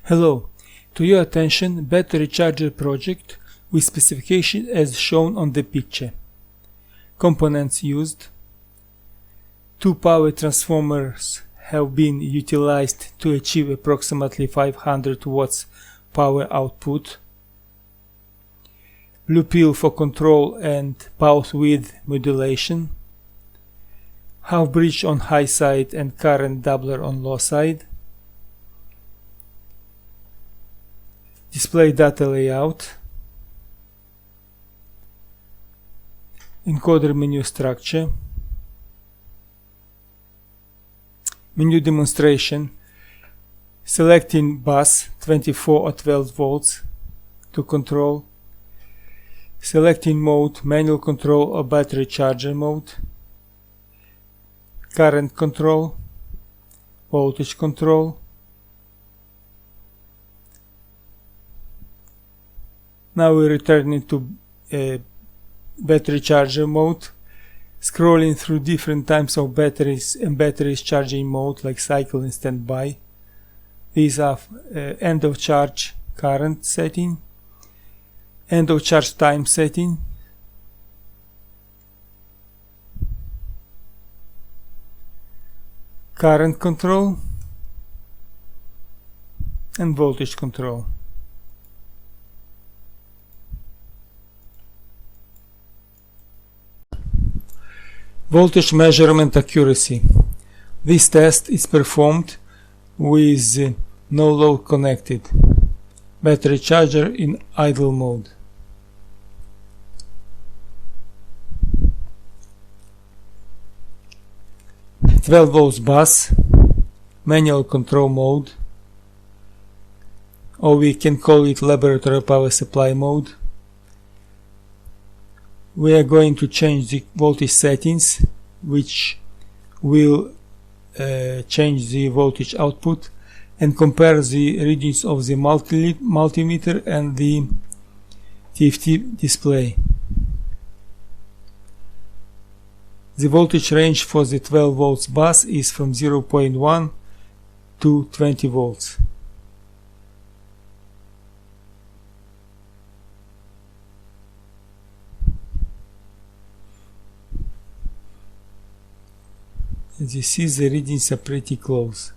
Hello, to your attention battery charger project with specification as shown on the picture. Components used. Two power transformers have been utilized to achieve approximately 500 watts power output. Blue pill for control and pulse width modulation. Half bridge on high side and current doubler on low side. Display data layout. Encoder menu structure. Menu demonstration. Selecting bus 24 or 12 volts to control. Selecting mode manual control or battery charger mode. Current control. Voltage control. Now we return into battery charger mode, scrolling through different types of batteries and batteries charging mode like cycle and standby. These are end of charge current setting, end of charge time setting, current control, and voltage control. Voltage measurement accuracy. This test is performed with no load connected. Battery charger in idle mode. Twelve volts bus, manual control mode, or we can call it laboratory power supply mode. We are going to change the voltage settings, which will change the voltage output, and compare the readings of the multimeter and the TFT display. The voltage range for the 12 volts bus is from 0.1 to 20 volts. As you see, the readings are pretty close.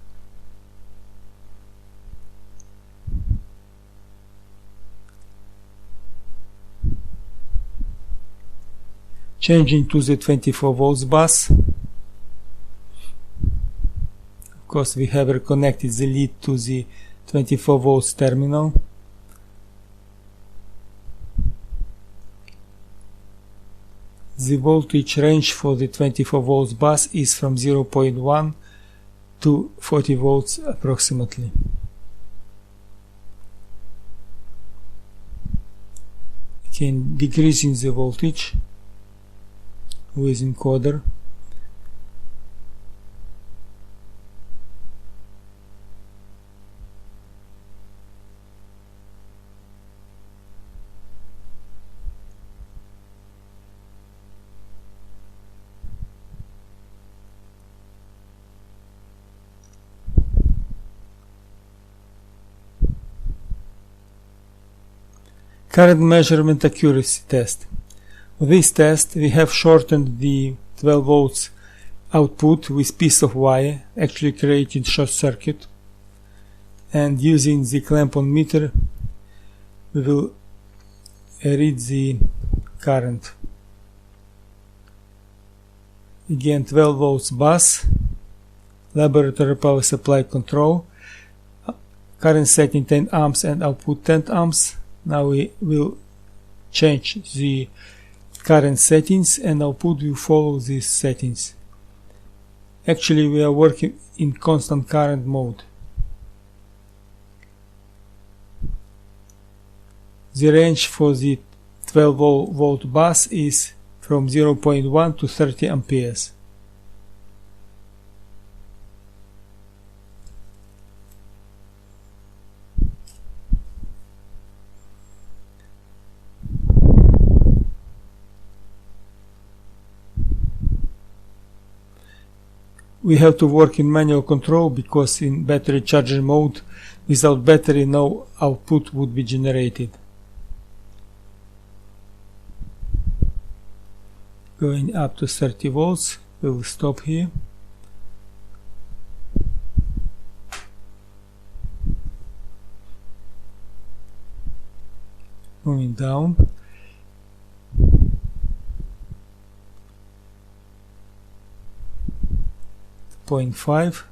Changing to the 24 volts bus. Of course, we have reconnected the lead to the 24 volts terminal. The voltage range for the 24 volts bus is from 0.1 to 40 volts approximately. Again, decreasing the voltage with encoder. Current measurement accuracy test. For this test we have shortened the 12 volts output with piece of wire, actually creating short circuit, and using the clamp-on meter we will read the current. Again, 12 volts bus, laboratory power supply control, current setting 10 amps and output 10 amps. Now we will change the current settings and output will follow these settings. Actually, we are working in constant current mode. The range for the 12 volt bus is from 0.1 to 30 amperes. we have to work in manual control because in battery charger mode, without battery no output would be generated. Going up to 30 volts, we will stop here. Moving down. .5.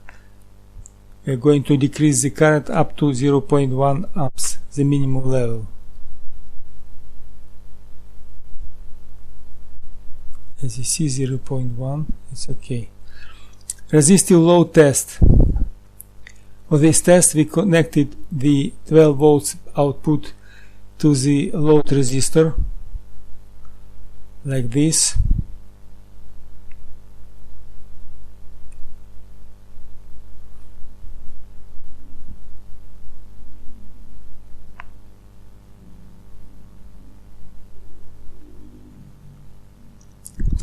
We are going to decrease the current up to 0.1 amps, the minimum level. As you see, 0.1 is okay. Resistive load test. For this test we connected the 12 volts output to the load resistor like this.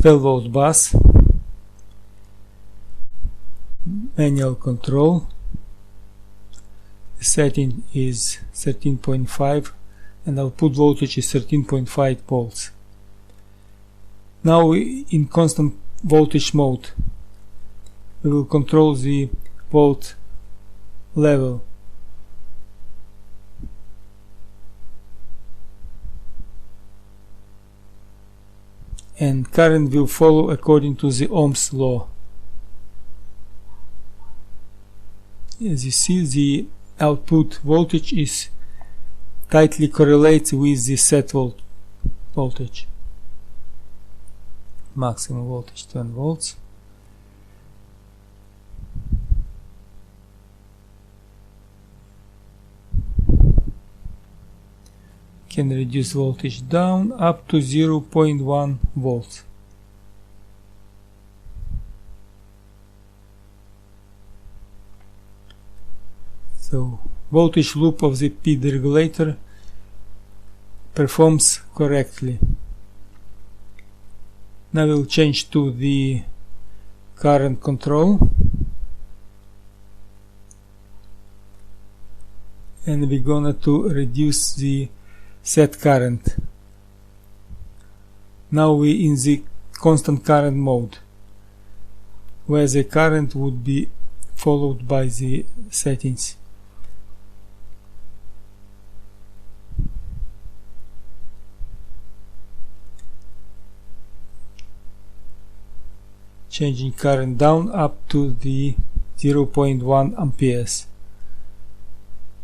Volt bus, manual control, the setting is 13.5 and output voltage is 13.5 volts. Now in constant voltage mode we will control the volt level. And current will follow according to the Ohm's law. As you see, the output voltage is tightly correlates with the set voltage. Maximum voltage 10 volts. Can reduce voltage down up to 0.1 volts. So voltage loop of the PD regulator performs correctly. Now we'll change to the current control and we're gonna to reduce the set current. Now we in the constant current mode, where the current would be followed by the settings. Changing current down up to the 0.1 amperes.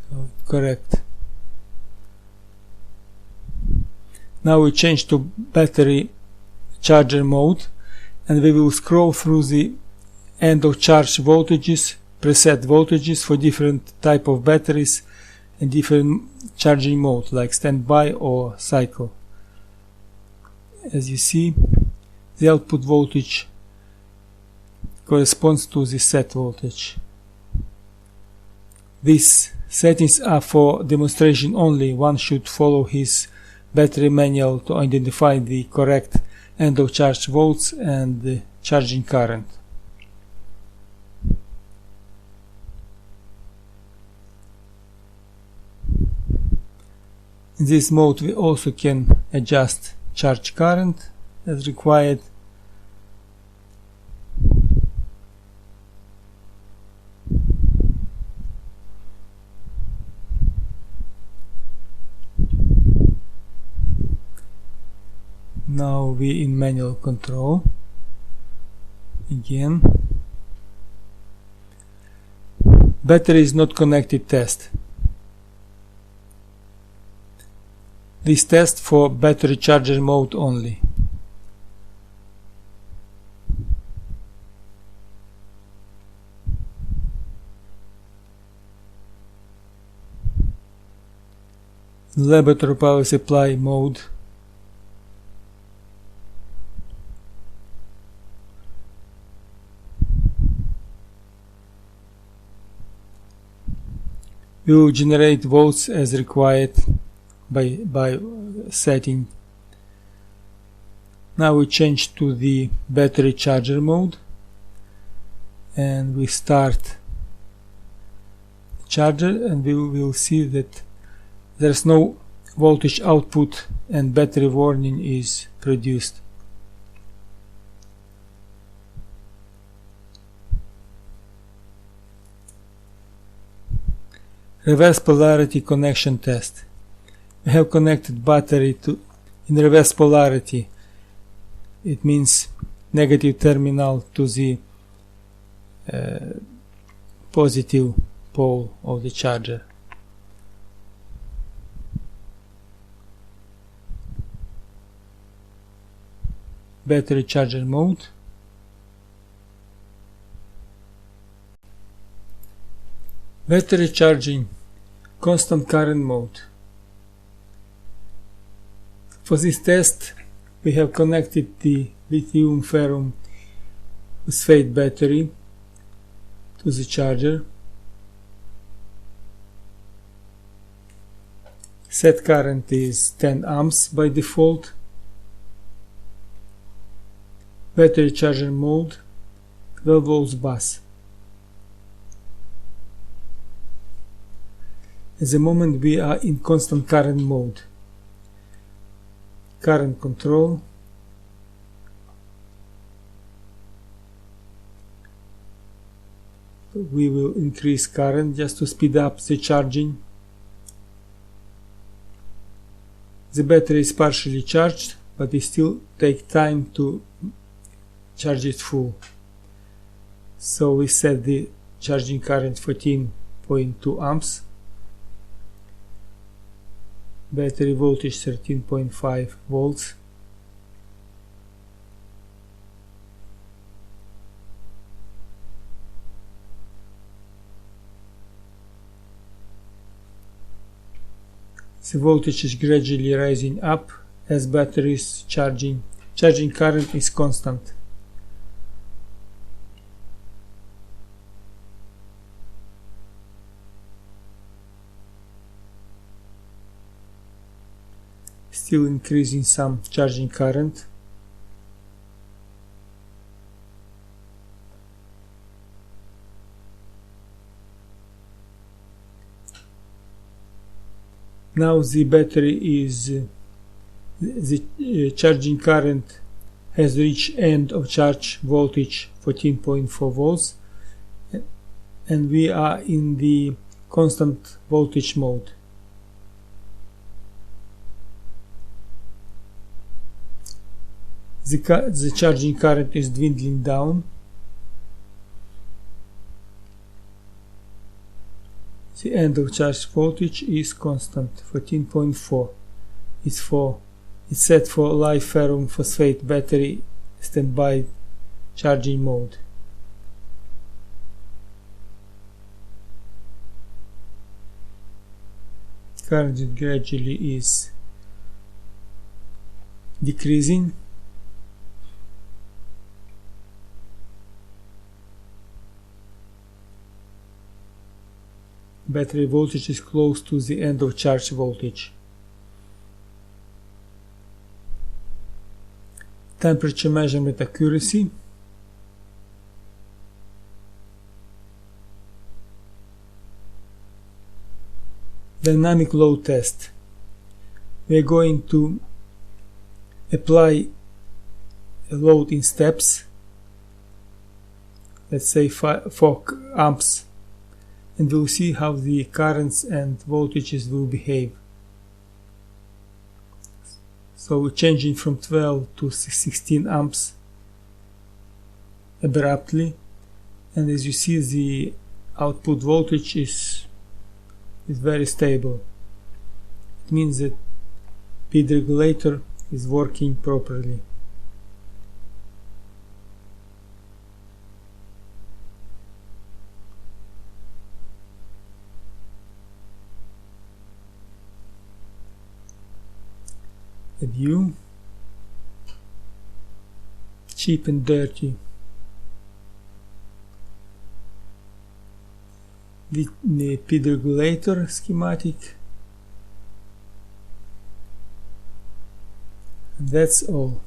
So, correct. Now we change to battery charger mode and we will scroll through the end of charge voltages, preset voltages for different type of batteries and different charging mode like standby or cycle. As you see, the output voltage corresponds to the set voltage. These settings are for demonstration only. One should follow his battery manual to identify the correct end of charge volts and the charging current. In this mode we also can adjust charge current as required. Now we in manual control again. Battery is not connected test. This test for battery charger mode only. Laboratory power supply mode. We will generate volts as required by setting. Now we change to the battery charger mode and we start the charger, and we will see that there's no voltage output and battery warning is produced. Reverse polarity connection test. We have connected battery to in reverse polarity. It means negative terminal to the positive pole of the charger. Battery charger mode. Battery charging constant current mode. For this test we have connected the lithium ferrum phosphate battery to the charger. Set current is 10 amps by default. Battery charger mode 12 volts bus. At the moment we are in constant current mode. Current control. We will increase current just to speed up the charging. The battery is partially charged, but it still takes time to charge it full. So we set the charging current 14.2 amps. Battery voltage 13.5 volts. The voltage is gradually rising up as battery is charging. Charging current is constant. Still increasing some charging current. Now the battery is the charging current has reached end of charge voltage 14.4 volts, and we are in the constant voltage mode. The charging current is dwindling down. The end of charge voltage is constant 14.4. It's set for live ferrum phosphate battery standby charging mode. Current gradually is decreasing. Battery voltage is close to the end of charge voltage. Temperature measurement accuracy. Dynamic load test. We are going to apply a load in steps, let's say 4 amps, and we'll see how the currents and voltages will behave. So we're changing from 12 to 16 amps abruptly, and as you see the output voltage is very stable. It means that speed regulator is working properly. A view, cheap and dirty. The speed regulator schematic. And that's all.